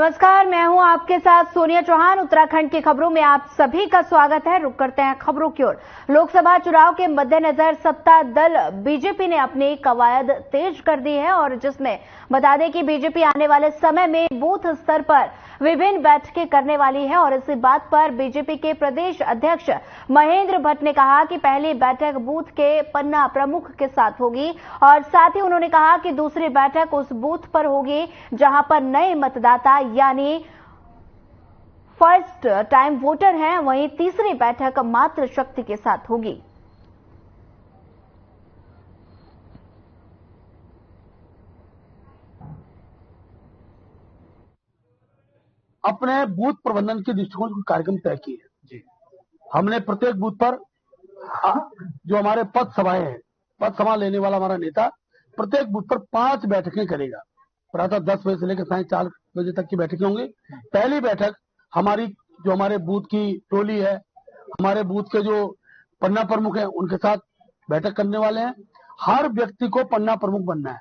नमस्कार, मैं हूं आपके साथ सोनिया चौहान। उत्तराखंड की खबरों में आप सभी का स्वागत है। रुक करते हैं खबरों की ओर। लोकसभा चुनाव के मद्देनजर सत्ता दल बीजेपी ने अपनी कवायद तेज कर दी है और जिसमें बता दें कि बीजेपी आने वाले समय में बूथ स्तर पर विभिन्न बैठकें करने वाली है। और इसी बात पर बीजेपी के प्रदेश अध्यक्ष महेंद्र भट्ट ने कहा कि पहली बैठक बूथ के पन्ना प्रमुख के साथ होगी और साथ ही उन्होंने कहा कि दूसरी बैठक उस बूथ पर होगी जहां पर नए मतदाता यानी फर्स्ट टाइम वोटर हैं। वहीं तीसरी बैठक मात्र शक्ति के साथ होगी। अपने बूथ प्रबंधन के दृष्टिकोण से कार्यक्रम तय किए जी। हमने प्रत्येक बूथ पर जो हमारे पद सभाएं हैं, पद सभा लेने वाला हमारा नेता प्रत्येक बूथ पर 5 बैठकें करेगा। प्रातः 10 बजे से लेकर साढ़े 4 बजे तक की बैठकें होंगी। पहली बैठक हमारी जो हमारे बूथ की टोली है, हमारे बूथ के जो पन्ना प्रमुख हैं उनके साथ बैठक करने वाले हैं। हर व्यक्ति को पन्ना प्रमुख बनना है।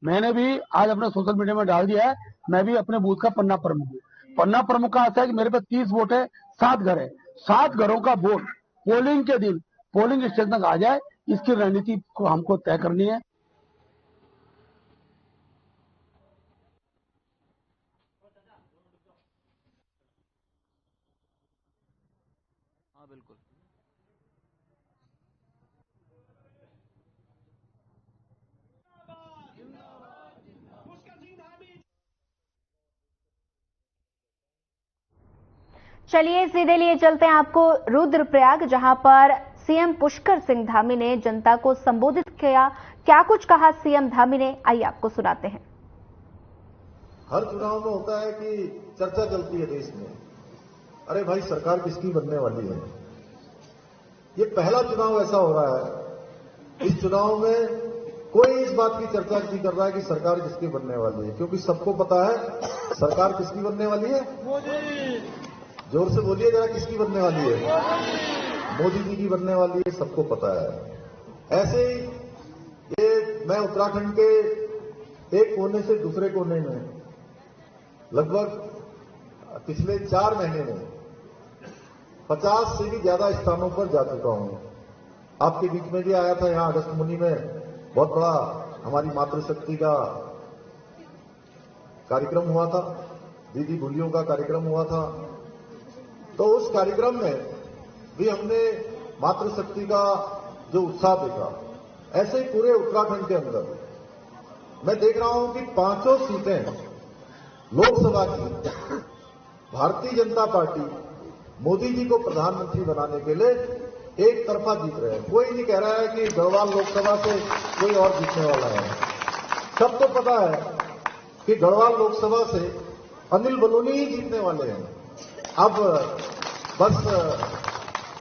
मैंने भी आज अपने सोशल मीडिया में डाल दिया है, मैं भी अपने बूथ का पन्ना प्रमुख हूँ। पन्ना प्रमुख का अर्थ है कि मेरे पास 30 वोट है, 7 घर है, 7 घरों का वोट पोलिंग के दिन पोलिंग स्टेशन तक आ जाए, इसकी रणनीति को हमको तय करनी है। हाँ बिल्कुल। चलिए सीधे लिए चलते हैं आपको रुद्रप्रयाग, जहां पर सीएम पुष्कर सिंह धामी ने जनता को संबोधित किया। क्या कुछ कहा सीएम धामी ने, आइए आपको सुनाते हैं। हर चुनाव में होता है कि चर्चा चलती है देश में, अरे भाई सरकार किसकी बनने वाली है। ये पहला चुनाव ऐसा हो रहा है, इस चुनाव में कोई इस बात की चर्चा नहीं कर रहा है कि सरकार किसकी बनने वाली है, क्योंकि सबको पता है सरकार किसकी बनने वाली है। जोर से बोलिए जरा, किसकी बनने वाली है? मोदी जी की बनने वाली है, सबको पता है। ऐसे ही ये मैं उत्तराखंड के एक कोने से दूसरे कोने में लगभग पिछले 4 महीने में 50 से भी ज्यादा स्थानों पर जा चुका हूं। आपके बीच में भी आया था, यहां अगस्त मुनि में बहुत बड़ा हमारी मातृशक्ति का कार्यक्रम हुआ था, दीदी बुढ़ियों का कार्यक्रम हुआ था। तो उस कार्यक्रम में भी हमने मातृशक्ति का जो उत्साह देखा, ऐसे ही पूरे उत्तराखंड के अंदर मैं देख रहा हूं कि 5 सीटें लोकसभा की भारतीय जनता पार्टी मोदी जी को प्रधानमंत्री बनाने के लिए एक तरफा जीत रहे हैं। कोई नहीं कह रहा है कि गढ़वाल लोकसभा से कोई और जीतने वाला है। सबको पता है कि गढ़वाल लोकसभा से अनिल बलूनी ही जीतने वाले हैं। अब बस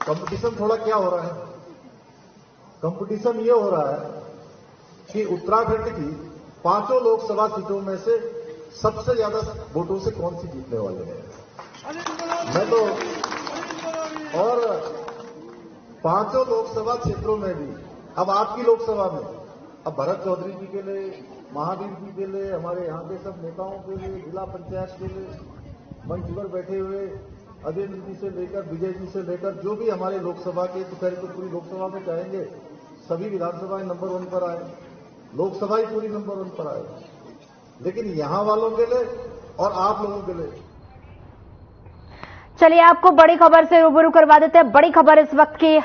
कंपटीशन थोड़ा क्या हो रहा है, कंपटीशन ये हो रहा है कि उत्तराखंड की 5 लोकसभा सीटों में से सबसे ज्यादा वोटों से कौन सी जीतने वाले हैं। मैं तो और 5 लोकसभा क्षेत्रों में भी, अब आपकी लोकसभा में अब भरत चौधरी जी के लिए, महावीर जी के लिए, हमारे यहाँ के सब नेताओं के लिए, जिला पंचायत के लिए मंच पर बैठे हुए अजेंद्र जी से लेकर विजय जी से लेकर जो भी हमारे लोकसभा के, तो खैर तो पूरी लोकसभा में चाहेंगे सभी विधानसभाएं नंबर 1 पर आए, लोकसभा ही पूरी नंबर 1 पर आए, लेकिन यहां वालों के लिए और आप लोगों के लिए। चलिए आपको बड़ी खबर से रूबरू करवा देते हैं। बड़ी खबर इस वक्त की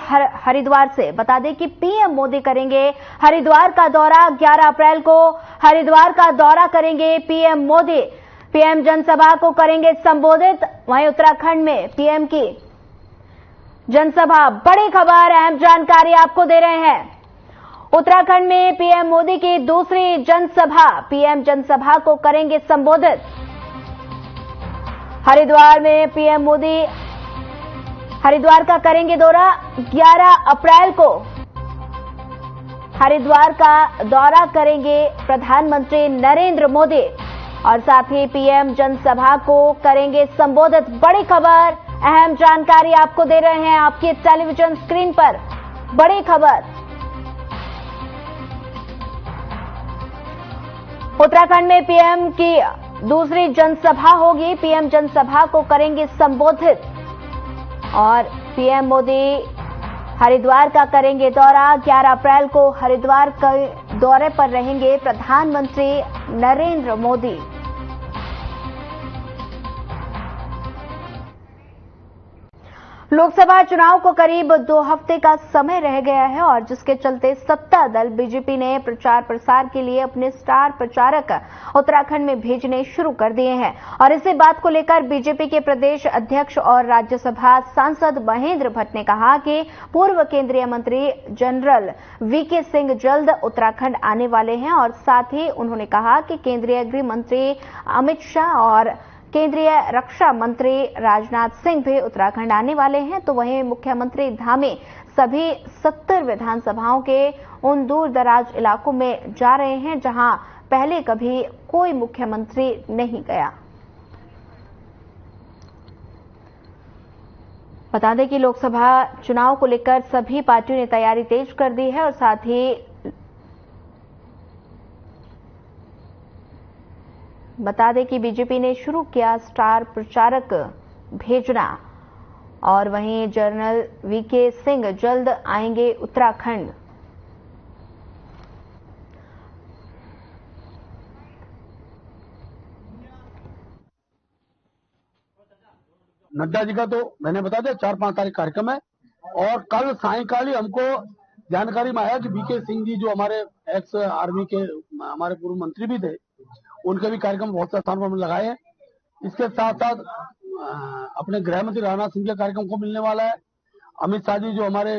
हरिद्वार से। बता दें कि पीएम मोदी करेंगे हरिद्वार का दौरा। 11 अप्रैल को हरिद्वार का दौरा करेंगे पीएम मोदी। पीएम जनसभा को करेंगे संबोधित। वहीं उत्तराखंड में पीएम की जनसभा। बड़ी खबर, अहम जानकारी आपको दे रहे हैं। उत्तराखंड में पीएम मोदी की दूसरी जनसभा, पीएम जनसभा को करेंगे संबोधित। हरिद्वार में पीएम मोदी हरिद्वार का करेंगे दौरा। 11 अप्रैल को हरिद्वार का दौरा करेंगे प्रधानमंत्री नरेंद्र मोदी और साथ ही पीएम जनसभा को करेंगे संबोधित। बड़ी खबर, अहम जानकारी आपको दे रहे हैं आपकी टेलीविजन स्क्रीन पर। बड़ी खबर, उत्तराखंड में पीएम की दूसरी जनसभा होगी। पीएम जनसभा को करेंगे संबोधित और पीएम मोदी हरिद्वार का करेंगे दौरा। 11 अप्रैल को हरिद्वार के दौरे पर रहेंगे प्रधानमंत्री नरेंद्र मोदी। लोकसभा चुनाव को करीब 2 हफ्ते का समय रह गया है और जिसके चलते सत्ता दल बीजेपी ने प्रचार प्रसार के लिए अपने स्टार प्रचारक उत्तराखंड में भेजने शुरू कर दिए हैं। और इसी बात को लेकर बीजेपी के प्रदेश अध्यक्ष और राज्यसभा सांसद महेंद्र भट्ट ने कहा कि पूर्व केंद्रीय मंत्री जनरल वीके सिंह जल्द उत्तराखंड आने वाले हैं और साथ ही उन्होंने कहा कि केंद्रीय गृह मंत्री अमित शाह और केंद्रीय रक्षा मंत्री राजनाथ सिंह भी उत्तराखंड आने वाले हैं। तो वहीं मुख्यमंत्री धामी सभी 70 विधानसभाओं के उन दूर दराज इलाकों में जा रहे हैं जहां पहले कभी कोई मुख्यमंत्री नहीं गया। बता दें कि लोकसभा चुनाव को लेकर सभी पार्टियों ने तैयारी तेज कर दी है और साथ ही बता दें कि बीजेपी ने शुरू किया स्टार प्रचारक भेजना और वहीं जनरल वीके सिंह जल्द आएंगे उत्तराखंड। नड्डा जी का तो मैंने बता दिया 4-5 तारीख कार्यक्रम है और कल सायंकाल ही हमको जानकारी में आया कि वीके सिंह जी जो हमारे एक्स आर्मी के हमारे पूर्व मंत्री भी थे, उनके भी कार्यक्रम बहुत से स्थानों पर लगाए हैं। इसके साथ साथ अपने गृह मंत्री राजनाथ सिंह के कार्यक्रम को मिलने वाला है। अमित शाह जी जो हमारे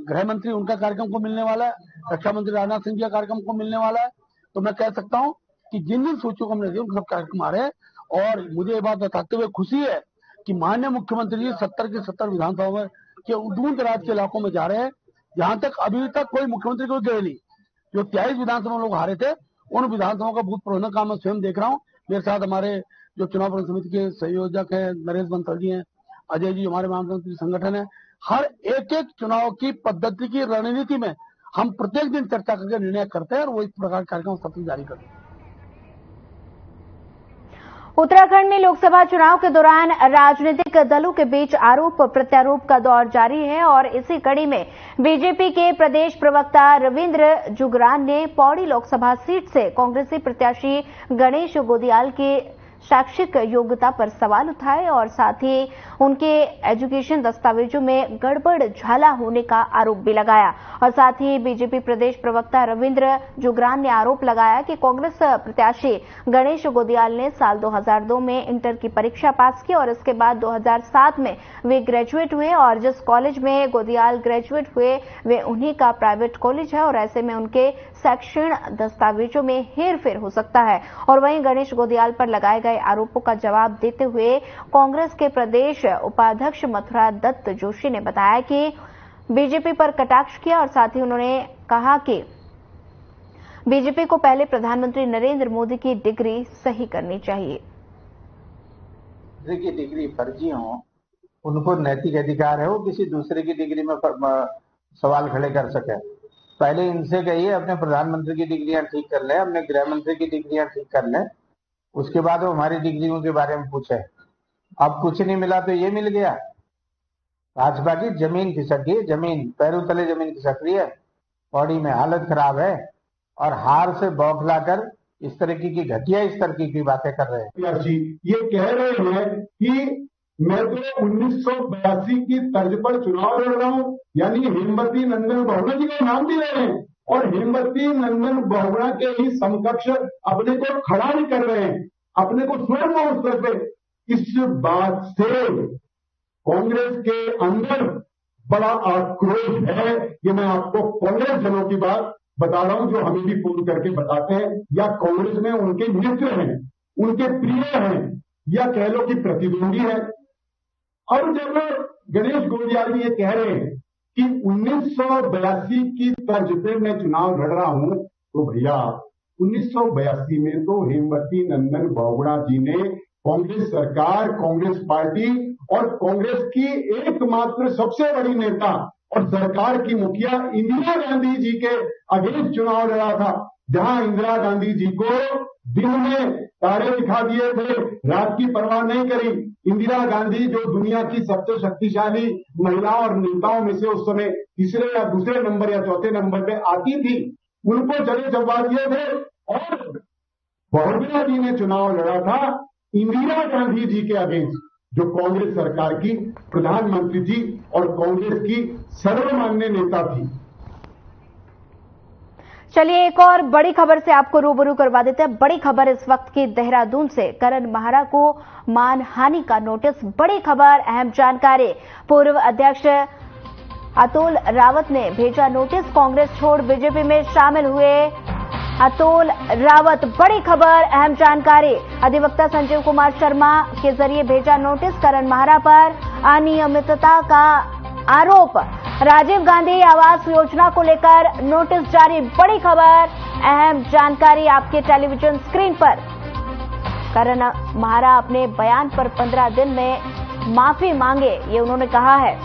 गृह मंत्री उनका कार्यक्रम को मिलने वाला है। रक्षा मंत्री राजनाथ सिंह के कार्यक्रम को मिलने वाला है। तो मैं कह सकता हूं कि जिन जिन सूचियों को हमने दिए उनके सब कार्यक्रम आ रहे हैं और मुझे ये बात बताते हुए खुशी है कि माननीय मुख्यमंत्री जी 70 के 70 विधानसभा के दूर दराज के इलाकों में जा रहे हैं जहां तक अभी तक कोई मुख्यमंत्री कोई गए नहीं। जो 23 विधानसभा लोग हारे थे उन विधानसभाओं का बूथ प्रबंधन काम मैं स्वयं देख रहा हूँ। मेरे साथ हमारे जो चुनाव प्रबंधन समिति के संयोजक हैं नरेश बंसल जी हैं, अजय जी हमारे महामंत्री संगठन है। हर एक एक चुनाव की पद्धति की रणनीति में हम प्रत्येक दिन चर्चा करके निर्णय करते हैं और वो इस प्रकार के कार्यक्रम सतत जारी करते हैं। उत्तराखंड में लोकसभा चुनाव के दौरान राजनीतिक दलों के बीच आरोप प्रत्यारोप का दौर जारी है और इसी कड़ी में बीजेपी के प्रदेश प्रवक्ता रविंद्र जुगरान ने पौड़ी लोकसभा सीट से कांग्रेसी प्रत्याशी गणेश गोदियाल की शैक्षिक योग्यता पर सवाल उठाए और साथ ही उनके एजुकेशन दस्तावेजों में गड़बड़ झाला होने का आरोप भी लगाया। और साथ ही बीजेपी प्रदेश प्रवक्ता रविंद्र जुगरान ने आरोप लगाया कि कांग्रेस प्रत्याशी गणेश गोदियाल ने साल 2002 में इंटर की परीक्षा पास की और इसके बाद 2007 में वे ग्रेजुएट हुए और जिस कॉलेज में गोदियाल ग्रेजुएट हुए वे उन्हीं का प्राइवेट कॉलेज है और ऐसे में उनके शैक्षणिक दस्तावेजों में हेरफेर हो सकता है। और वहीं गणेश गोदियाल पर लगाए गए आरोपों का जवाब देते हुए कांग्रेस के प्रदेश उपाध्यक्ष मथुरा दत्त जोशी ने बताया कि बीजेपी पर कटाक्ष किया और साथ ही उन्होंने कहा कि बीजेपी को पहले प्रधानमंत्री नरेंद्र मोदी की डिग्री सही करनी चाहिए। की डिग्री फर्जी हो, उनको नैतिक अधिकार है वो किसी दूसरे की डिग्री में सवाल खड़े कर सके। पहले इनसे कहिए अपने प्रधानमंत्री की डिग्रियां ठीक कर ले, अपने गृह मंत्री की डिग्रियां ठीक कर ले, उसके बाद वो हमारी डिग्रियों के बारे में पूछे। अब कुछ नहीं मिला तो ये मिल गया। भाजपा की जमीन खिसक गई, जमीन पैरों तले जमीन खिसक रही है। पौड़ी में हालत खराब है और हार से बौखला कर इस तरीके की घटिया इस तरीके की बातें कर रहे हैं। ये कह रहे हैं कि मैं तो 1982 की तर्ज पर चुनाव लड़ रहा हूं, यानी हेमवती नंदन बहुगुणा जी का नाम भी ले रहे हैं और हेमवती नंदन बहुगुणा के ही समकक्ष अपने को खड़ा नहीं कर रहे हैं, अपने को स्वयं उस करते। इस बात से कांग्रेस के अंदर बड़ा आक्रोश है। ये मैं आपको कांग्रेस जनों की बात बता रहा हूं जो हमें भी फोन करके बताते हैं या कांग्रेस में उनके मित्र हैं, उनके प्रिय हैं या कह लो कि प्रतिद्वंदी है। और जब गणेश गोदियाल ये कह रहे हैं कि 1982 की तर्ज पे मैं चुनाव लड़ रहा हूं, तो भैया 1982 में तो हेमवती नंदन बहुगुणा जी ने कांग्रेस सरकार, कांग्रेस पार्टी और कांग्रेस की एकमात्र सबसे बड़ी नेता और सरकार की मुखिया इंदिरा गांधी जी के अगेंस्ट चुनाव लड़ा था, जहां इंदिरा गांधी जी को दिन में तारे दिखा दिए थे, रात की परवाह नहीं करी। इंदिरा गांधी जो दुनिया की सबसे शक्तिशाली महिलाओं और नेताओं में से उस समय तीसरे या दूसरे नंबर या चौथे नंबर पे आती थी, उनको चले चबा दिए थे। और बहुगुणा जी ने चुनाव लड़ा था इंदिरा गांधी जी के अगेंस्ट, जो कांग्रेस सरकार की प्रधानमंत्री थी और कांग्रेस की सर्वमान्य नेता थी। चलिए एक और बड़ी खबर से आपको रूबरू करवा देते हैं। बड़ी खबर इस वक्त की देहरादून से। करण माहरा को मानहानि का नोटिस। बड़ी खबर, अहम जानकारी। पूर्व अध्यक्ष अतुल रावत ने भेजा नोटिस। कांग्रेस छोड़ बीजेपी में शामिल हुए अतुल रावत। बड़ी खबर, अहम जानकारी। अधिवक्ता संजीव कुमार शर्मा के जरिए भेजा नोटिस। करण माहरा पर अनियमितता का आरोप। राजीव गांधी आवास योजना को लेकर नोटिस जारी। बड़ी खबर, अहम जानकारी आपके टेलीविजन स्क्रीन पर। करण माहरा अपने बयान पर 15 दिन में माफी मांगे, ये उन्होंने कहा है।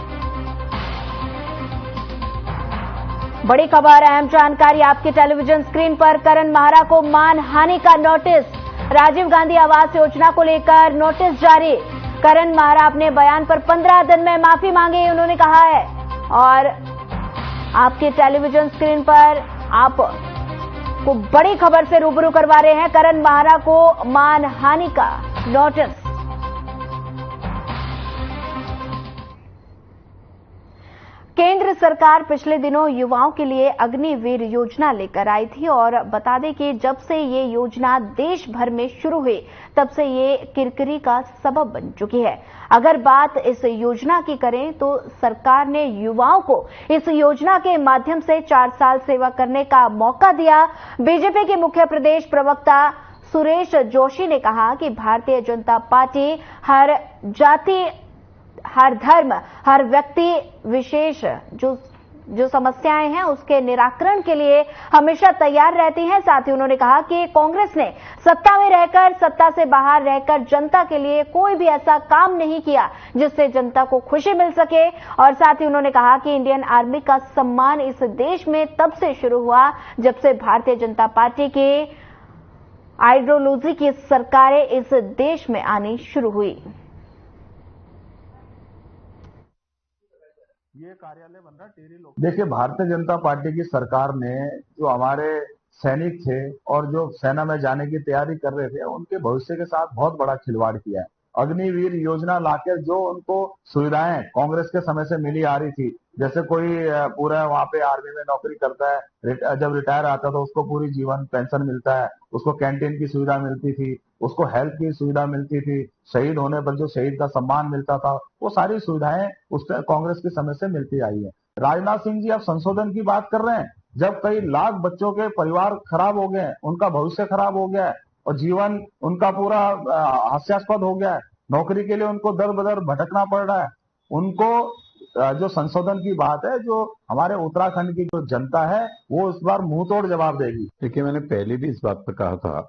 बड़ी खबर, अहम जानकारी आपके टेलीविजन स्क्रीन पर। करण माहरा को मानहानि का नोटिस। राजीव गांधी आवास योजना को लेकर नोटिस जारी। करण माहरा अपने बयान पर 15 दिन में माफी मांगे, उन्होंने कहा है। और आपके टेलीविजन स्क्रीन पर आपको बड़ी खबर से रूबरू करवा रहे हैं। करण माहरा को मानहानि का नोटिस। केंद्र सरकार पिछले दिनों युवाओं के लिए अग्निवीर योजना लेकर आई थी और बता दें कि जब से ये योजना देश भर में शुरू हुई तब से ये किरकिरी का सबब बन चुकी है। अगर बात इस योजना की करें तो सरकार ने युवाओं को इस योजना के माध्यम से 4 साल सेवा करने का मौका दिया। बीजेपी के मुख्य प्रदेश प्रवक्ता सुरेश जोशी ने कहा कि भारतीय जनता पार्टी हर जाति, हर धर्म, हर व्यक्ति विशेष जो समस्याएं हैं उसके निराकरण के लिए हमेशा तैयार रहती हैं। साथ ही उन्होंने कहा कि कांग्रेस ने सत्ता में रहकर, सत्ता से बाहर रहकर जनता के लिए कोई भी ऐसा काम नहीं किया जिससे जनता को खुशी मिल सके। और साथ ही उन्होंने कहा कि इंडियन आर्मी का सम्मान इस देश में तब से शुरू हुआ जब से भारतीय जनता पार्टी की आइडियोलॉजी की सरकारें इस देश में आनी शुरू हुई। ये कार्यालय बन रहा टेरी लोग। देखिए, भारतीय जनता पार्टी की सरकार ने जो हमारे सैनिक थे और जो सेना में जाने की तैयारी कर रहे थे उनके भविष्य के साथ बहुत बड़ा खिलवाड़ किया है। अग्निवीर योजना लाकर जो उनको सुविधाएं कांग्रेस के समय से मिली आ रही थी, जैसे कोई पूरा वहां पे आर्मी में नौकरी करता है, जब रिटायर आता है तो उसको पूरी जीवन पेंशन मिलता है, उसको कैंटीन की सुविधा मिलती थी, उसको हेल्थ की सुविधा मिलती थी, शहीद होने पर जो शहीद का सम्मान मिलता था, वो सारी सुविधाएं उस कांग्रेस के समय से मिलती आई है। राजनाथ सिंह जी अब संशोधन की बात कर रहे हैं। जब कई लाख बच्चों के परिवार खराब हो गए, उनका भविष्य खराब हो गया है और जीवन उनका पूरा हास्यास्पद हो गया है, नौकरी के लिए उनको दर बदर भटकना पड़ रहा है, उनको जो संशोधन की बात है, जो हमारे उत्तराखंड की जो जनता है वो इस बार मुंह तोड़ जवाब देगी। देखिए, मैंने पहले भी इस बात पर कहा था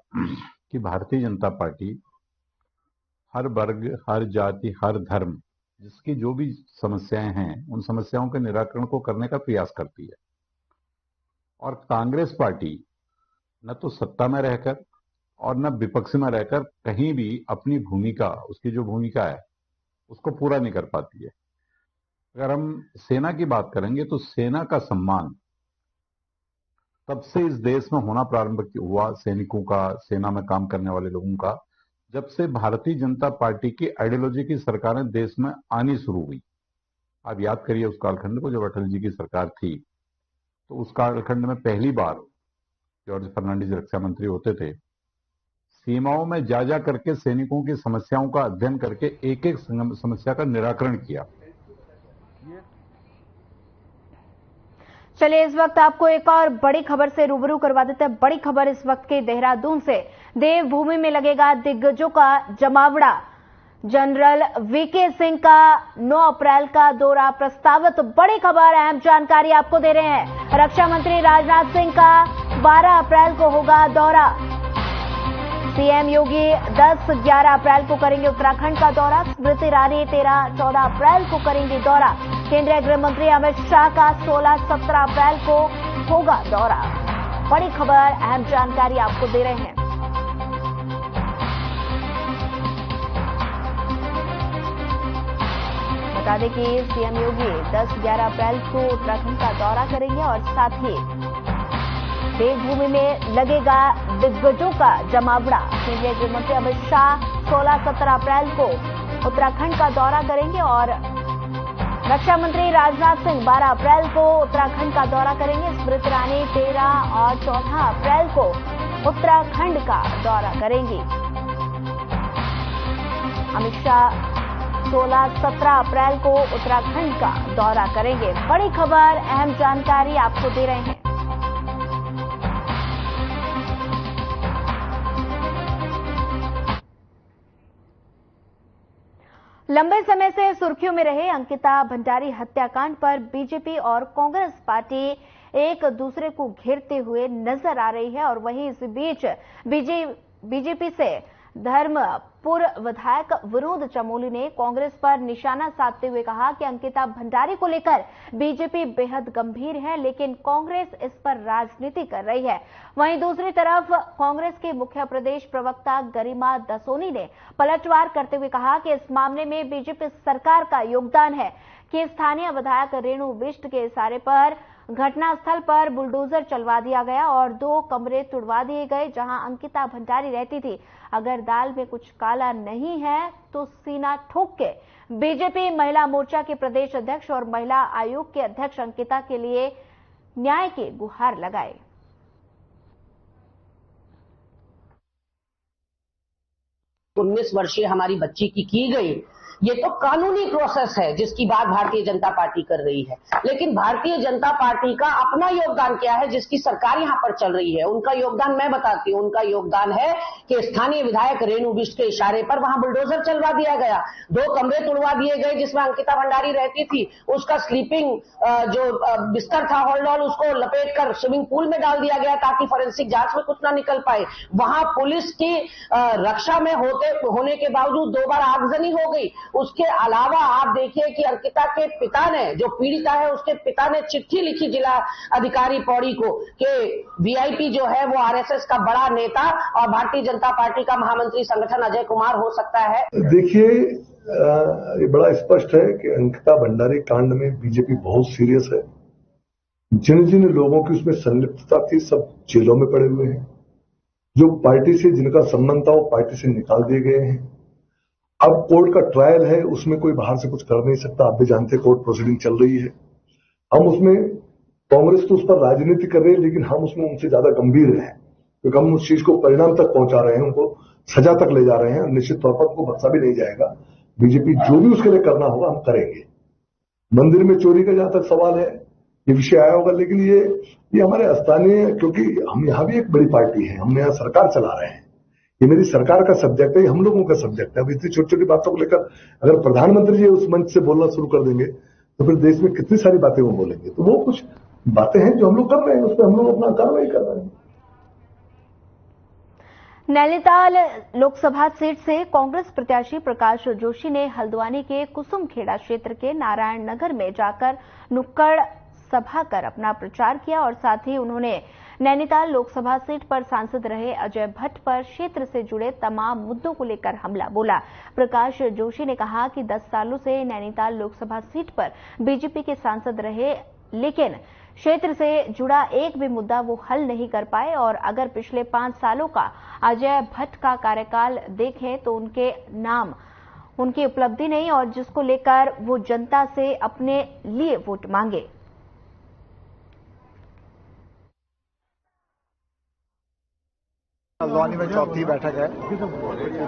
कि भारतीय जनता पार्टी हर वर्ग, हर जाति, हर धर्म, जिसकी जो भी समस्याएं हैं उन समस्याओं के निराकरण को करने का प्रयास करती है। और कांग्रेस पार्टी न तो सत्ता में रहकर और न विपक्ष में रहकर कहीं भी अपनी भूमिका, उसकी जो भूमिका है उसको पूरा नहीं कर पाती है। अगर हम सेना की बात करेंगे तो सेना का सम्मान तब से इस देश में होना प्रारंभ हुआ, सैनिकों का, सेना में काम करने वाले लोगों का, जब से भारतीय जनता पार्टी की आइडियोलॉजी की सरकारें देश में आनी शुरू हुई। आप याद करिए उस कालखंड को जब अटल जी की सरकार थी, तो उस कालखंड में पहली बार जॉर्ज फर्नांडिस रक्षा मंत्री होते थे, सीमाओं में जा करके सैनिकों की समस्याओं का अध्ययन करके एक एक समस्या का निराकरण किया। चलिए इस वक्त आपको एक और बड़ी खबर से रूबरू करवा देते हैं। बड़ी खबर इस वक्त के देहरादून से। देवभूमि में लगेगा दिग्गजों का जमावड़ा। जनरल वीके सिंह का 9 अप्रैल का दौरा प्रस्तावित। बड़ी खबर, अहम जानकारी आपको दे रहे हैं। रक्षा मंत्री राजनाथ सिंह का 12 अप्रैल को होगा दौरा। सीएम योगी 10-11 अप्रैल को करेंगे उत्तराखंड का दौरा। स्मृति ईरानी 13-14 अप्रैल को करेंगे दौरा। केंद्रीय गृह मंत्री अमित शाह का 16-17 अप्रैल को होगा दौरा। बड़ी खबर, अहम जानकारी आपको दे रहे हैं। बता दें कि सीएम योगी 10-11 अप्रैल को उत्तराखंड का दौरा करेंगे और साथ ही देवभूमि में लगेगा दिग्गजों का जमावड़ा। केंद्रीय गृह मंत्री अमित शाह 16-17 अप्रैल को उत्तराखंड का दौरा करेंगे और रक्षा मंत्री राजनाथ सिंह 12 अप्रैल को उत्तराखंड का दौरा करेंगे। स्मृति ईरानी 13 और 14 अप्रैल को उत्तराखंड का दौरा करेंगी। अमित शाह 16-17 अप्रैल को उत्तराखंड का दौरा करेंगे। बड़ी खबर, अहम जानकारी आपको दे रहे हैं। लंबे समय से सुर्खियों में रहे अंकिता भंडारी हत्याकांड पर बीजेपी और कांग्रेस पार्टी एक दूसरे को घेरते हुए नजर आ रही है और वहीं इस बीच बीजेपी से धर्मपुर विधायक विनोद चमोली ने कांग्रेस पर निशाना साधते हुए कहा कि अंकिता भंडारी को लेकर बीजेपी बेहद गंभीर है, लेकिन कांग्रेस इस पर राजनीति कर रही है। वहीं दूसरी तरफ कांग्रेस के मुख्य प्रदेश प्रवक्ता गरिमा दसोनी ने पलटवार करते हुए कहा कि इस मामले में बीजेपी सरकार का योगदान है कि स्थानीय विधायक रेणु बिष्ट के इशारे पर घटनास्थल पर बुलडोजर चलवा दिया गया और 2 कमरे तुड़वा दिए गए जहां अंकिता भंडारी रहती थी। अगर दाल में कुछ काला नहीं है तो सीना ठोक के बीजेपी महिला मोर्चा के प्रदेश अध्यक्ष और महिला आयोग के अध्यक्ष अंकिता के लिए न्याय की गुहार लगाए। उन्नीस वर्षीय हमारी बच्ची की गई, ये तो कानूनी प्रोसेस है जिसकी बात भारतीय जनता पार्टी कर रही है, लेकिन भारतीय जनता पार्टी का अपना योगदान क्या है जिसकी सरकार यहाँ पर चल रही है। उनका योगदान मैं बताती हूँ। उनका योगदान है कि स्थानीय विधायक रेणु बिष्ट के इशारे पर वहां बुलडोजर चलवा दिया गया, 2 कमरे तुड़वा दिए गए जिसमें अंकिता भंडारी रहती थी, उसका स्लीपिंग जो बिस्तर था हॉल उसको लपेट कर स्विमिंग पूल में डाल दिया गया ताकि फॉरेंसिक जांच में कुछ ना निकल पाए। वहां पुलिस की रक्षा में होने के बावजूद 2 बार आगजनी हो गई। उसके अलावा आप देखिए कि अंकिता के पिता ने, जो पीड़िता है उसके पिता ने चिट्ठी लिखी जिला अधिकारी पौड़ी को कि वीआईपी जो है वो आरएसएस का बड़ा नेता और भारतीय जनता पार्टी का महामंत्री संगठन अजय कुमार हो सकता है। देखिए, ये बड़ा स्पष्ट है कि अंकिता भंडारी कांड में बीजेपी बहुत सीरियस है। जिन जिन लोगों की उसमें संलिप्तता थी सब जेलों में पड़े हुए हैं। जो पार्टी से जिनका संबंध था वो पार्टी से निकाल दिए गए हैं। अब कोर्ट का ट्रायल है, उसमें कोई बाहर से कुछ कर नहीं सकता। आप भी जानते हैं कोर्ट प्रोसीडिंग चल रही है। हम उसमें, कांग्रेस तो उस पर राजनीति कर रही है, लेकिन हम उसमें उनसे ज्यादा गंभीर हैं क्योंकि हम उस चीज को परिणाम तक पहुंचा रहे हैं, उनको सजा तक ले जा रहे हैं। निश्चित तौर पर उनको बख्शा भी नहीं जाएगा। बीजेपी जो भी उसके लिए करना होगा हम करेंगे। मंदिर में चोरी का जहां तक सवाल है, ये विषय आया होगा, लेकिन ये हमारे स्थानीय, क्योंकि हम यहाँ भी एक बड़ी पार्टी है, हम यहाँ सरकार चला रहे हैं। ये मेरी सरकार का सब्जेक्ट है, हम लोगों का सब्जेक्ट है। अब इतनी छोटी छोटी बातों को लेकर अगर प्रधानमंत्री जी उस मंच से बोलना शुरू कर देंगे तो फिर देश में कितनी सारी बातें वो बोलेंगे। तो वो कुछ बातें हैं जो हम लोग कर रहे हैं, उस पर हम लोग अपना कार्रवाई कर रहे हैं। नैनीताल लोकसभा सीट से कांग्रेस प्रत्याशी प्रकाश जोशी ने हल्द्वानी के कुसुमखेड़ा क्षेत्र के नारायण नगर में जाकर नुक्कड़ सभा कर अपना प्रचार किया और साथ ही उन्होंने नैनीताल लोकसभा सीट पर सांसद रहे अजय भट्ट पर क्षेत्र से जुड़े तमाम मुद्दों को लेकर हमला बोला। प्रकाश जोशी ने कहा कि 10 सालों से नैनीताल लोकसभा सीट पर बीजेपी के सांसद रहे, लेकिन क्षेत्र से जुड़ा एक भी मुद्दा वो हल नहीं कर पाए और अगर पिछले 5 सालों का अजय भट्ट का कार्यकाल देखें तो उनके नाम उनकी उपलब्धि नहीं और जिसको लेकर वो जनता से अपने लिए वोट मांगे। हल्द्वानी में चौथी बैठक है।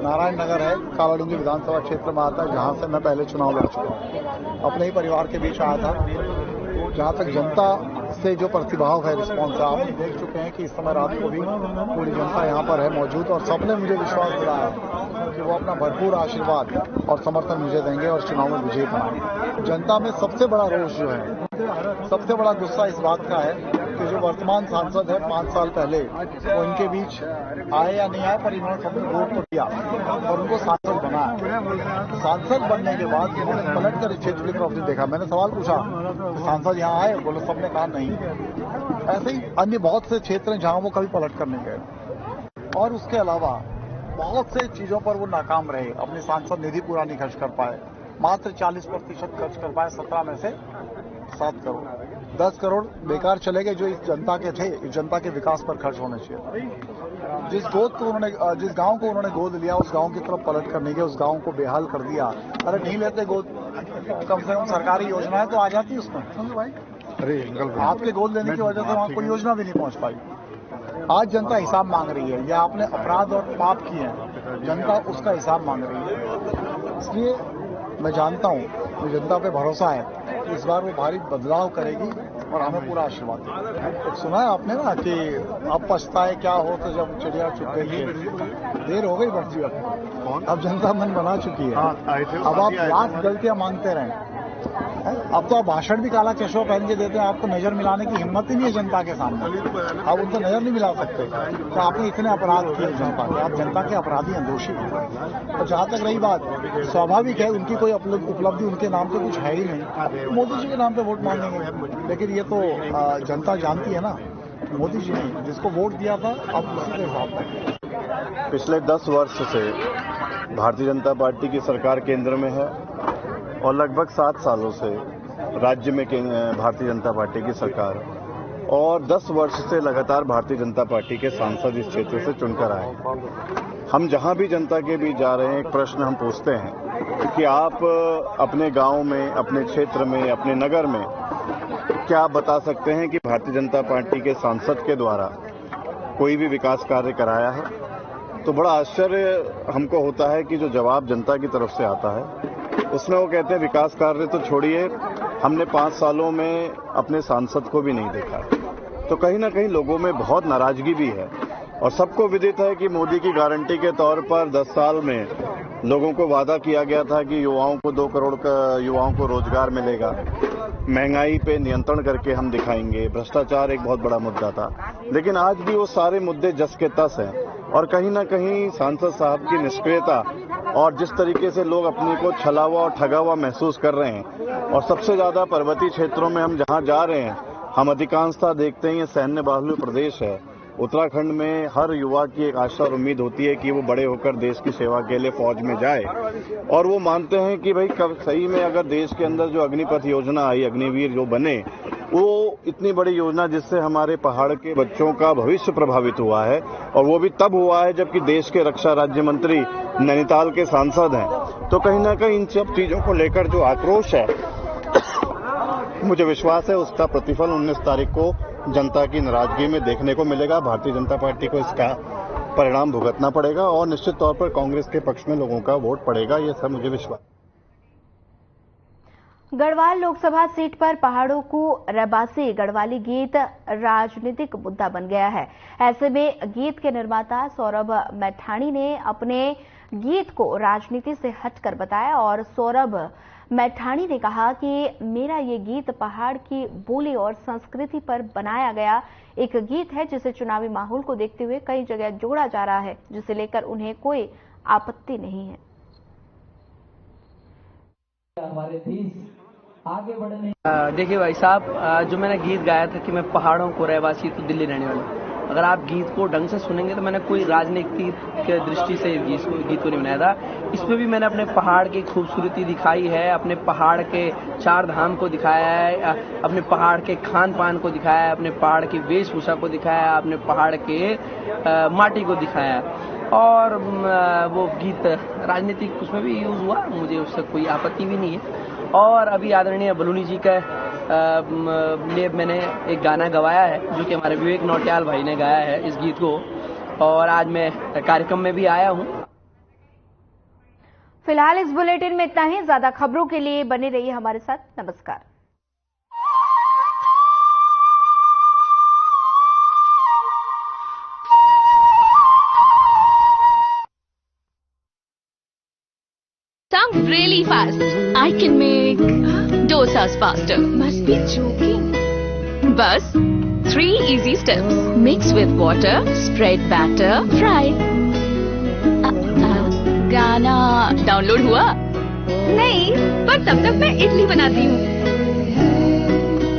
नारायण नगर है, कालाडूंगी विधानसभा क्षेत्र में आता है, जहां से मैं पहले चुनाव लड़ चुका हूं। अपने ही परिवार के बीच आया था। जहां तक जनता से जो प्रतिभाव है, रिस्पॉन्स है, आप देख चुके हैं कि इस समय रात को भी पूरी जनता यहां पर है मौजूद और सबने मुझे विश्वास दिलाया कि वो अपना भरपूर आशीर्वाद और समर्थन मुझे देंगे और चुनाव में विजयी बनाएंगे। जनता में सबसे बड़ा रोष जो है, सबसे बड़ा गुस्सा इस बात का है कि जो वर्तमान सांसद है 5 साल पहले वो इनके बीच आए या नहीं आए, पर इन्होंने सबने वोट तो दिया और उनको सांसद बनाया। सांसद बनने के बाद इन्होंने पलट कर इस क्षेत्र की तरफ से देखा। मैंने सवाल पूछा सांसद यहाँ आए, बोले सबने कहा नहीं। ऐसे ही अन्य बहुत से क्षेत्र हैं जहां वो कभी पलट कर नहीं गए और उसके अलावा बहुत से चीजों पर वो नाकाम रहे। अपनी सांसद निधि पूरा नहीं खर्च कर पाए, मात्र 40% खर्च कर पाए। 17 में से 7 करोड़, 10 करोड़ बेकार चले गए जो इस जनता के थे, इस जनता के विकास पर खर्च होने चाहिए। जिस गांव को उन्होंने गोद लिया, उस गांव की तरफ पलट कर नहीं गए, उस गांव को बेहाल कर दिया। अरे नहीं लेते गोद, कम से कम सरकारी योजनाएं तो आ जाती उसमें। अरे आपके गोद लेने की वजह से वहां कोई योजना भी नहीं पहुंच पाई। आज जनता हिसाब मांग रही है, या आपने अपराध और पाप किए हैं, जनता उसका हिसाब मांग रही है। इसलिए मैं जानता हूं, मुझे जनता पे भरोसा है कि इस बार वो भारी बदलाव करेगी और हमें पूरा आशीर्वाद देगी। सुना है आपने ना कि अब पछताए क्या हो तो जब चिड़िया चुग गई। देर हो गई बढ़ती अब जनता मन बना चुकी है। अब आप लाख गलतियां मांगते रहें। अब तो आप भाषण भी काला चश्मा पहन के देते हैं, आपको नजर मिलाने की हिम्मत ही नहीं है जनता के सामने। आप उनको नजर नहीं मिला सकते तो आपने इतने अपराध किए जनता के, आप जनता के अपराधी हैं, दोषी हैं। और जहां तक रही बात, स्वाभाविक है उनकी कोई उपलब्धि उनके नाम पे कुछ है ही नहीं, मोदी जी के नाम पे वोट मांगेंगे। लेकिन ये तो जनता जानती है ना, मोदी जी नहीं, जिसको वोट दिया था अब उसी के हिसाब से। पिछले 10 वर्ष से भारतीय जनता पार्टी की सरकार केंद्र में है और लगभग 7 सालों से राज्य में भारतीय जनता पार्टी की सरकार, और 10 वर्ष से लगातार भारतीय जनता पार्टी के सांसद इस क्षेत्र से चुनकर आए। हम जहां भी जनता के बीच जा रहे हैं, एक प्रश्न हम पूछते हैं कि आप अपने गांव में, अपने क्षेत्र में, अपने नगर में क्या आप बता सकते हैं कि भारतीय जनता पार्टी के सांसद के द्वारा कोई भी विकास कार्य कराया है? तो बड़ा आश्चर्य हमको होता है कि जो जवाब जनता की तरफ से आता है उसमें वो कहते हैं विकास कार्य तो छोड़िए, हमने 5 सालों में अपने सांसद को भी नहीं देखा। तो कहीं ना कहीं लोगों में बहुत नाराजगी भी है और सबको विदित है कि मोदी की गारंटी के तौर पर 10 साल में लोगों को वादा किया गया था कि युवाओं को 2 करोड़ का युवाओं को रोजगार मिलेगा, महंगाई पे नियंत्रण करके हम दिखाएंगे, भ्रष्टाचार एक बहुत बड़ा मुद्दा था। लेकिन आज भी वो सारे मुद्दे जस के तस हैं और कहीं ना कहीं सांसद साहब की निष्क्रियता और जिस तरीके से लोग अपने को छला हुआ और ठगा हुआ महसूस कर रहे हैं, और सबसे ज्यादा पर्वतीय क्षेत्रों में हम जहां जा रहे हैं, हम अधिकांशतः देखते हैं ये सैन्य बाहुल्य प्रदेश है। उत्तराखंड में हर युवा की एक आशा और उम्मीद होती है कि वो बड़े होकर देश की सेवा के लिए फौज में जाए, और वो मानते हैं कि भाई कब सही में अगर देश के अंदर जो अग्निपथ योजना आई, अग्निवीर जो बने, वो इतनी बड़ी योजना जिससे हमारे पहाड़ के बच्चों का भविष्य प्रभावित हुआ है, और वो भी तब हुआ है जबकि देश के रक्षा राज्य मंत्री नैनीताल के सांसद हैं। तो कहीं ना कहीं इन सब चीजों को लेकर जो आक्रोश है, मुझे विश्वास है उसका प्रतिफल 19 तारीख को जनता की नाराजगी में देखने को मिलेगा। भारतीय जनता पार्टी को इसका परिणाम भुगतना पड़ेगा और निश्चित तौर पर कांग्रेस के पक्ष में लोगों का वोट पड़ेगा, ये सब मुझे विश्वास। गढ़वाल लोकसभा सीट पर पहाड़ों को रबासी गढ़वाली गीत राजनीतिक मुद्दा बन गया है। ऐसे में गीत के निर्माता सौरभ मैठाणी ने अपने गीत को राजनीति से हटकर बताया और सौरभ मैठाणी ने कहा कि मेरा ये गीत पहाड़ की बोली और संस्कृति पर बनाया गया एक गीत है, जिसे चुनावी माहौल को देखते हुए कई जगह जोड़ा जा रहा है, जिसे लेकर उन्हें कोई आपत्ति नहीं है। हमारे देश आगे बढ़ने देखिए भाई साहब, जो मैंने गीत गाया था कि मैं पहाड़ों को रहवासी तो दिल्ली रहने वाला, अगर आप गीत को ढंग से सुनेंगे तो मैंने कोई राजनीतिक के दृष्टि से गीत को नहीं बनाया था। इसमें भी मैंने अपने पहाड़ की खूबसूरती दिखाई है, अपने पहाड़ के 4 धाम को दिखाया है, अपने पहाड़ के खान पान को दिखाया है, अपने पहाड़ की वेशभूषा को दिखाया है, अपने पहाड़ के माटी को दिखाया है। और वो गीत राजनीतिक उसमें भी यूज हुआ, मुझे उससे कोई आपत्ति भी नहीं है। और अभी आदरणीय बलूनी जी का लिए मैंने एक गाना गवाया है जो कि हमारे विवेक नौटियाल भाई ने गाया है इस गीत को, और आज मैं कार्यक्रम में भी आया हूं। फिलहाल इस बुलेटिन में इतना ही। ज्यादा खबरों के लिए बने रहिए हमारे साथ। नमस्कार। Sound really fast. I can make dosas faster. Must be joking. Bus 3 easy steps. Mix with water, spread batter, fry. गाना डाउनलोड हुआ? नहीं, पर तब तक मैं इडली बनाती हूँ।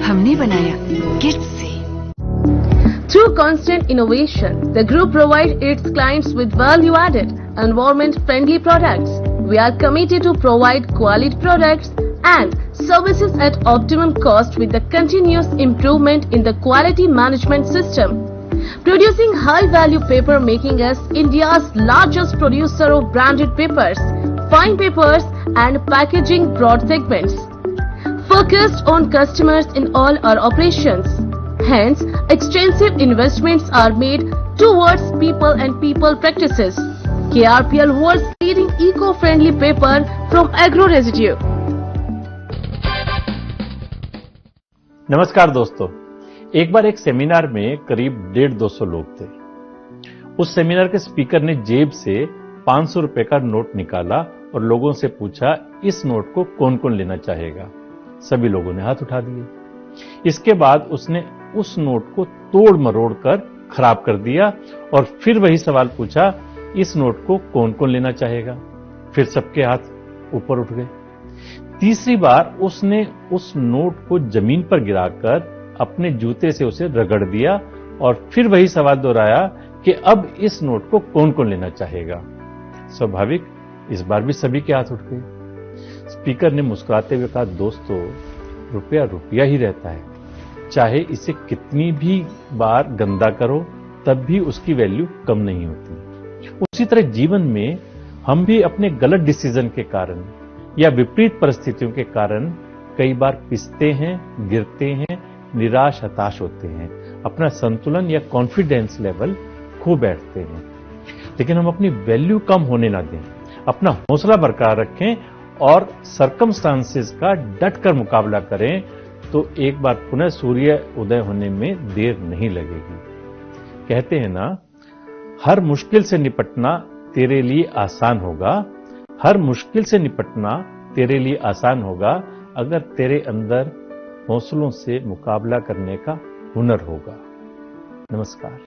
हमने बनाया किड्स से। Through constant innovation, the group provides its clients with value-added, environment-friendly products. We are committed to provide quality products and services at optimum cost with the continuous improvement in the quality management system. Producing high-value paper, making us India's largest producer of branded papers, fine papers and packaging broad segments. Focused on customers in all our operations. Hence, extensive investments are made towards people and people practices. KRPL world's leading eco-friendly paper from agro residue. नमस्कार दोस्तों, एक बार एक seminar में करीब 150-200 लोग थे। उस seminar के स्पीकर ने जेब से 500 रुपए का नोट निकाला और लोगों से पूछा, इस नोट को कौन कौन लेना चाहेगा। सभी लोगों ने हाथ उठा दिए। इसके बाद उसने उस नोट को तोड़ मरोड़ कर खराब कर दिया और फिर वही सवाल पूछा, इस नोट को कौन कौन लेना चाहेगा। फिर सबके हाथ ऊपर उठ गए। तीसरी बार उसने उस नोट को जमीन पर गिराकर अपने जूते से उसे रगड़ दिया और फिर वही सवाल दोहराया कि अब इस नोट को कौन कौन लेना चाहेगा। स्वाभाविक इस बार भी सभी के हाथ उठ गए। स्पीकर ने मुस्कुराते हुए कहा, दोस्तों, रुपया रुपया ही रहता है, चाहे इसे कितनी भी बार गंदा करो तब भी उसकी वैल्यू कम नहीं होती। उसी तरह जीवन में हम भी अपने गलत डिसीजन के कारण या विपरीत परिस्थितियों के कारण कई बार पिसते हैं, गिरते हैं, निराश हताश होते हैं, अपना संतुलन या कॉन्फिडेंस लेवल खो बैठते हैं। लेकिन हम अपनी वैल्यू कम होने ना दें, अपना हौसला बरकरार रखें और सर्कमस्टांसेस का डट कर मुकाबला करें तो एक बार पुनः सूर्य उदय होने में देर नहीं लगेगी। कहते हैं ना, हर मुश्किल से निपटना तेरे लिए आसान होगा, हर मुश्किल से निपटना तेरे लिए आसान होगा अगर तेरे अंदर हौसलों से मुकाबला करने का हुनर होगा। नमस्कार।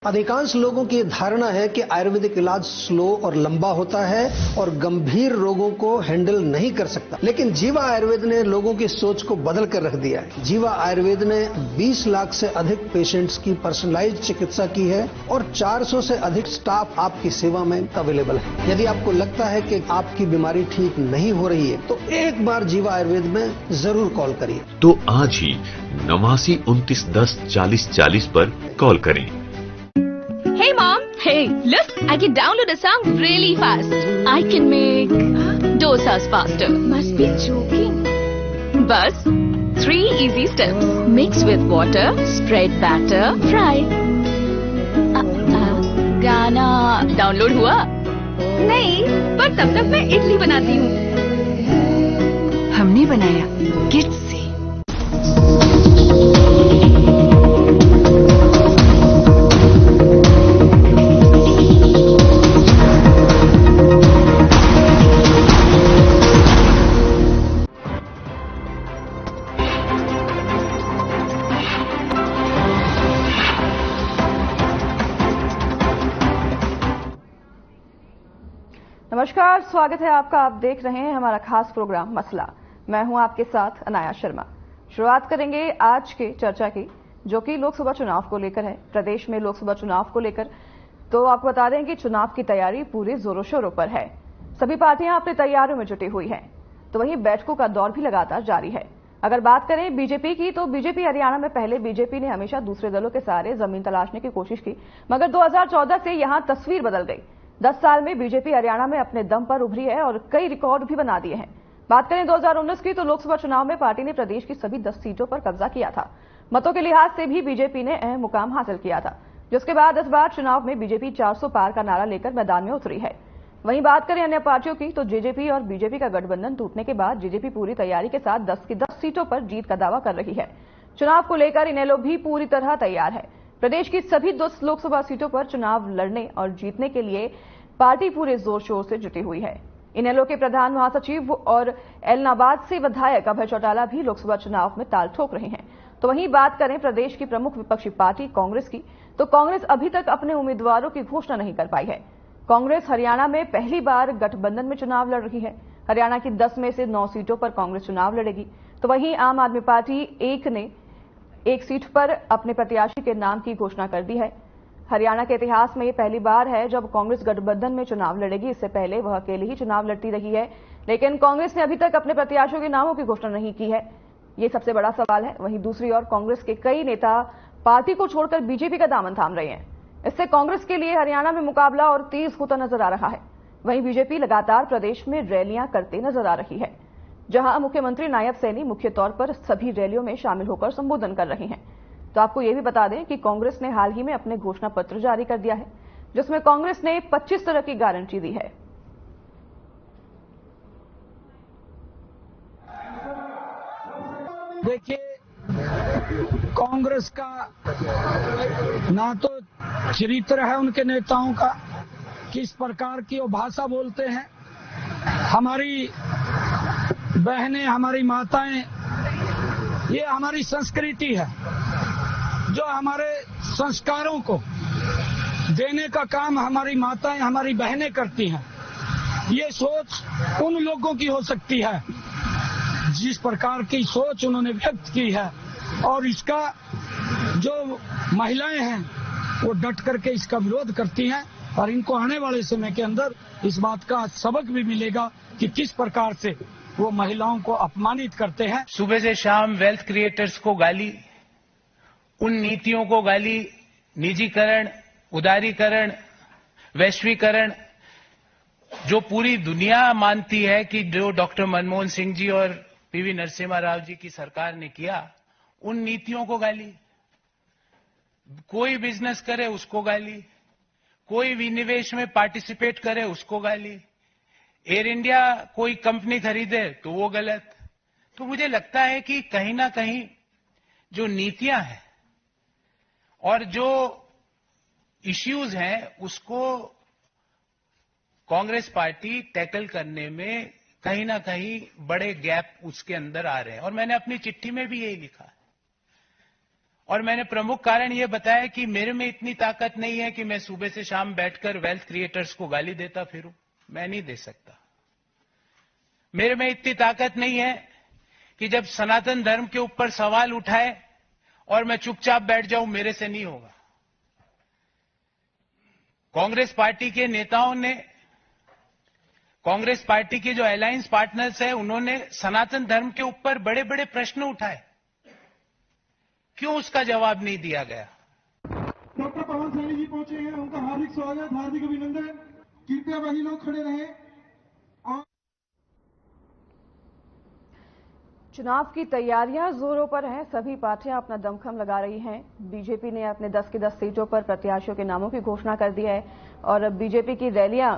अधिकांश लोगों की धारणा है कि आयुर्वेदिक इलाज स्लो और लंबा होता है और गंभीर रोगों को हैंडल नहीं कर सकता, लेकिन जीवा आयुर्वेद ने लोगों की सोच को बदल कर रख दिया है। जीवा आयुर्वेद ने 20 लाख से अधिक पेशेंट्स की पर्सनलाइज्ड चिकित्सा की है और 400 से अधिक स्टाफ आपकी सेवा में अवेलेबल है। यदि आपको लगता है कि आपकी बीमारी ठीक नहीं हो रही है तो एक बार जीवा आयुर्वेद में जरूर कॉल करिए। तो आज ही 89 29 10 40 40 पर कॉल करें। Hey mom! Hey, look! I can download a song really fast. I can make dosas faster. Must be joking. Bus, 3 easy steps. Mix with water, spread batter, fry. गाना डाउनलोड हुआ? नहीं, पर तब तक मैं इडली बनाती हूँ। हमने बनाया किड्स से। नमस्कार, स्वागत है आपका। आप देख रहे हैं हमारा खास प्रोग्राम मसला। मैं हूं आपके साथ अनाया शर्मा। शुरुआत करेंगे आज के चर्चा की, जो कि लोकसभा चुनाव को लेकर है। प्रदेश में लोकसभा चुनाव को लेकर तो आपको बता दें कि चुनाव की तैयारी पूरे जोरों शोरों पर है। सभी पार्टियां अपनी तैयारियों में जुटी हुई हैं, तो वहीं बैठकों का दौर भी लगातार जारी है। अगर बात करें बीजेपी की, तो बीजेपी हरियाणा में पहले बीजेपी ने हमेशा दूसरे दलों के सहारे जमीन तलाशने की कोशिश की, मगर 2014 से यहां तस्वीर बदल गई। 10 साल में बीजेपी हरियाणा में अपने दम पर उभरी है और कई रिकॉर्ड भी बना दिए हैं। बात करें 2019 की, तो लोकसभा चुनाव में पार्टी ने प्रदेश की सभी 10 सीटों पर कब्जा किया था। मतों के लिहाज से भी बीजेपी ने अहम मुकाम हासिल किया था, जिसके बाद इस बार चुनाव में बीजेपी 400 पार का नारा लेकर मैदान में उतरी है। वहीं बात करें अन्य पार्टियों की, तो जेजेपी और बीजेपी का गठबंधन टूटने के बाद जेजेपी पूरी तैयारी के साथ 10 की 10 सीटों पर जीत का दावा कर रही है। चुनाव को लेकर इनेलो भी पूरी तरह तैयार है। प्रदेश की सभी 10 लोकसभा सीटों पर चुनाव लड़ने और जीतने के लिए पार्टी पूरे जोर शोर से जुटी हुई है। इनेलो के प्रधान महासचिव और एलनाबाद से विधायक अभय चौटाला भी लोकसभा चुनाव में ताल ठोक रहे हैं। तो वहीं बात करें प्रदेश की प्रमुख विपक्षी पार्टी कांग्रेस की, तो कांग्रेस अभी तक अपने उम्मीदवारों की घोषणा नहीं कर पाई है। कांग्रेस हरियाणा में पहली बार गठबंधन में चुनाव लड़ रही है। हरियाणा की 10 में से 9 सीटों पर कांग्रेस चुनाव लड़ेगी। तो वहीं आम आदमी पार्टी एक ने 1 सीट पर अपने प्रत्याशी के नाम की घोषणा कर दी है। हरियाणा के इतिहास में ये पहली बार है जब कांग्रेस गठबंधन में चुनाव लड़ेगी। इससे पहले वह अकेले ही चुनाव लड़ती रही है, लेकिन कांग्रेस ने अभी तक अपने प्रत्याशियों के नामों की घोषणा नहीं की है। ये सबसे बड़ा सवाल है। वहीं दूसरी ओर कांग्रेस के कई नेता पार्टी को छोड़कर बीजेपी का दामन थाम रहे हैं। इससे कांग्रेस के लिए हरियाणा में मुकाबला और तेज होता नजर आ रहा है। वहीं बीजेपी लगातार प्रदेश में रैलियां करते नजर आ रही है, जहां मुख्यमंत्री नायब सैनी मुख्य तौर पर सभी रैलियों में शामिल होकर संबोधन कर रहे हैं। तो आपको यह भी बता दें कि कांग्रेस ने हाल ही में अपने घोषणा पत्र जारी कर दिया है, जिसमें कांग्रेस ने 25 तरह की गारंटी दी है। देखिए, कांग्रेस का ना तो चरित्र है उनके नेताओं का, किस प्रकार की वो भाषा बोलते हैं। हमारी बहनें, हमारी माताएं, ये हमारी संस्कृति है, जो हमारे संस्कारों को देने का काम हमारी माताएं, हमारी बहनें करती हैं। ये सोच उन लोगों की हो सकती है जिस प्रकार की सोच उन्होंने व्यक्त की है, और इसका जो महिलाएं हैं वो डट करके इसका विरोध करती हैं, और इनको आने वाले समय के अंदर इस बात का सबक भी मिलेगा कि किस प्रकार से वो महिलाओं को अपमानित करते हैं। सुबह से शाम वेल्थ क्रिएटर्स को गाली, उन नीतियों को गाली, निजीकरण, उदारीकरण, वैश्वीकरण, जो पूरी दुनिया मानती है कि जो डॉक्टर मनमोहन सिंह जी और पीवी नरसिम्हा राव जी की सरकार ने किया, उन नीतियों को गाली। कोई बिजनेस करे उसको गाली, कोई विनिवेश में पार्टिसिपेट करे उसको गाली, एयर इंडिया कोई कंपनी खरीदे तो वो गलत। तो मुझे लगता है कि कहीं ना कहीं जो नीतियां हैं और जो इश्यूज हैं उसको कांग्रेस पार्टी टैकल करने में कहीं ना कहीं बड़े गैप उसके अंदर आ रहे हैं, और मैंने अपनी चिट्ठी में भी यही लिखा है। और मैंने प्रमुख कारण यह बताया कि मेरे में इतनी ताकत नहीं है कि मैं सुबह से शाम बैठकर वेल्थ क्रिएटर्स को गाली देता फिरूं, मैं नहीं दे सकता। मेरे में इतनी ताकत नहीं है कि जब सनातन धर्म के ऊपर सवाल उठाए और मैं चुपचाप बैठ जाऊं, मेरे से नहीं होगा। कांग्रेस पार्टी के नेताओं ने, कांग्रेस पार्टी के जो अलायंस पार्टनर्स हैं, उन्होंने सनातन धर्म के ऊपर बड़े बड़े प्रश्न उठाए, क्यों उसका जवाब नहीं दिया गया? डॉक्टर पवन सैनी जी पहुंचे हैं, उनका हार्दिक स्वागत, हार्दिक अभिनंदन। कृपया वही लोग खड़े रहें। चुनाव की तैयारियां जोरों पर हैं, सभी पार्टियां अपना दमखम लगा रही हैं। बीजेपी ने अपने 10 की 10 सीटों पर प्रत्याशियों के नामों की घोषणा कर दी है और बीजेपी की रैलियां